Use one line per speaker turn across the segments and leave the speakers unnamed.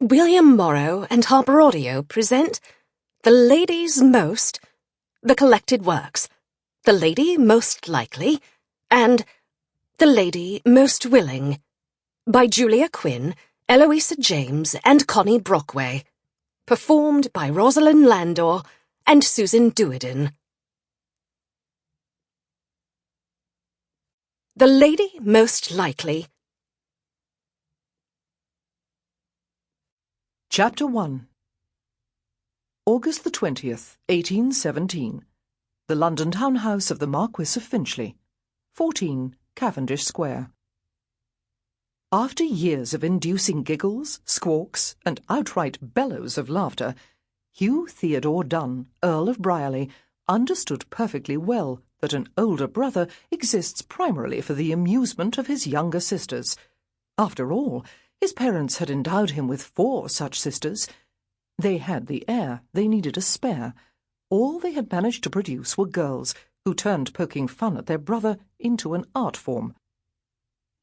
William Morrow and HarperAudio present The Lady's Most, The Collected Works, The Lady Most Likely, and The Lady Most Willing, by Julia Quinn, Eloisa James, and Connie Brockway, performed by Rosalyn Landor and Susan Duerden. The Lady Most Likely.
Chapter 1. August the 20th, 1817. The London townhouse of the Marquis of Finchley, 14 Cavendish Square. After years of inducing giggles, squawks, and outright bellows of laughter, Hugh Theodore Dunne, Earl of Briarly, understood perfectly well that an older brother exists primarily for the amusement of his younger sisters. After all, his parents had endowed him with 4 such sisters. They had the heir, they needed a spare. All they had managed to produce were girls who turned poking fun at their brother into an art form.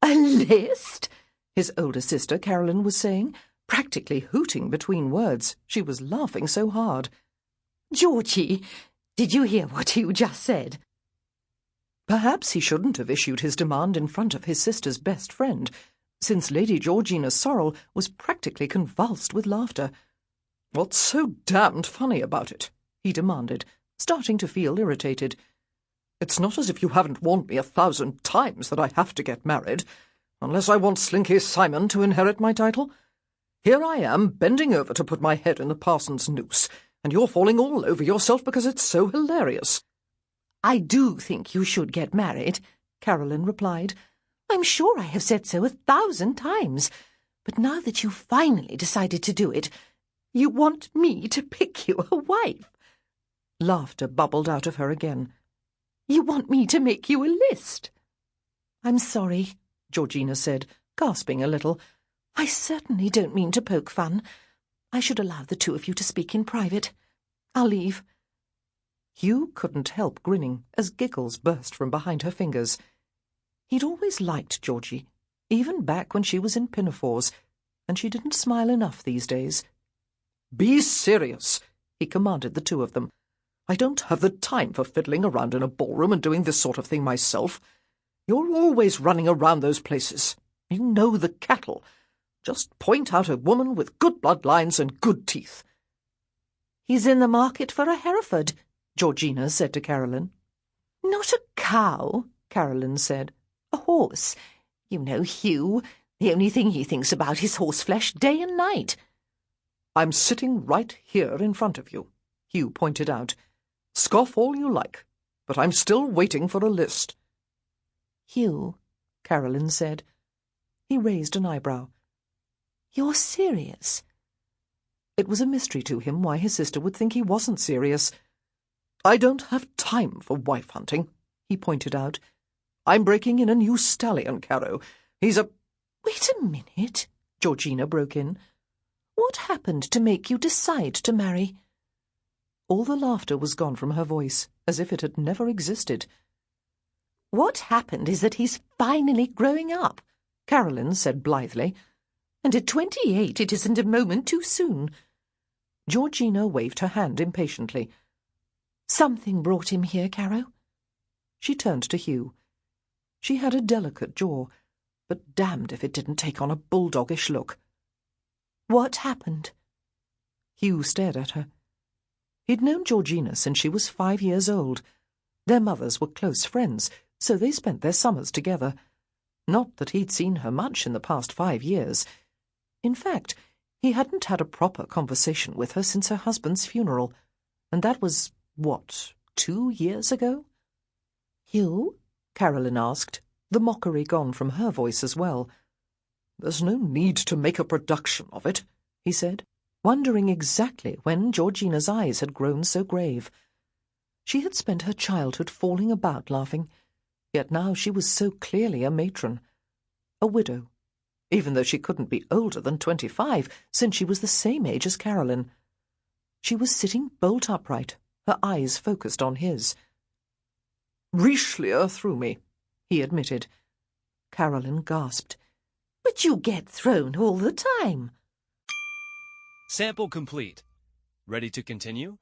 "A list?" his older sister Caroline was saying, practically hooting between words. She was laughing so hard.
"Georgie, did you hear what Hugh just said?"
Perhaps he shouldn't have issued his demand in front of his sister's best friend, since Lady Georgina Sorrel was practically convulsed with laughter. "What's so damned funny about it?" he demanded, starting to feel irritated. "It's not as if you haven't warned me 1,000 times that I have to get married, unless I want Slinky Simon to inherit my title. Here I am, bending over to put my head in the parson's noose, and you're falling all over yourself because it's so hilarious."
"I do think you should get married," Caroline replied. "I'm sure I have said so 1,000 times. But now that you've finally decided to do it, you want me to pick you a wife."
Laughter bubbled out of her again.
"You want me to make you a list." "I'm sorry," Georgina said, gasping a little. "I certainly don't mean to poke fun. I should allow the 2 of you to speak in private. I'll leave." Hugh couldn't help grinning as giggles burst from behind her fingers. He'd always liked Georgie, even back when she was in pinafores, and she didn't smile enough these days. "Be serious," he commanded the 2 of them. "I don't have the time for fiddling around in a ballroom and doing this sort of thing myself. You're always running around those places. You know the cattle. Just point out a woman with good bloodlines and good teeth." "He's in the market for a Hereford," Georgina said to Caroline. "Not a cow," Caroline said. "A horse. You know Hugh. The only thing he thinks about is horseflesh day and night."
"I'm sitting right here in front of you," Hugh pointed out. "Scoff all you like, but I'm still waiting for a list."
"Hugh," Caroline said.
He raised an eyebrow.
"You're serious?"
It was a mystery to him why his sister would think he wasn't serious. "I don't have time for wife hunting," he pointed out. "I'm breaking in a new stallion, Caro. He's a—"
"Wait a minute," Georgina broke in. "What happened to make you decide to marry?"
All the laughter was gone from her voice, as if it had never existed.
"What happened is that he's finally growing up," Caroline said blithely. "And at 28 it isn't a moment too soon."
Georgina waved her hand impatiently.
"Something brought him here, Caro."
She turned to Hugh. She had a delicate jaw, but damned if it didn't take on a bulldogish look.
"What happened?"
Hugh stared at her. He'd known Georgina since she was 5 years old. Their mothers were close friends, so they spent their summers together. Not that he'd seen her much in the past 5 years. In fact, he hadn't had a proper conversation with her since her husband's funeral, and that was, 2 years ago?
"Hugh?" Caroline asked, the mockery gone from her voice as well.
"There's no need to make a production of it," he said, wondering exactly when Georgina's eyes had grown so grave. She had spent her childhood falling about laughing, yet now she was so clearly a matron, a widow, even though she couldn't be older than 25, since she was the same age as Caroline. She was sitting bolt upright, her eyes focused on his. "Richelieu threw me," he admitted.
Caroline gasped. "But you get thrown all the time."
Sample complete. Ready to continue?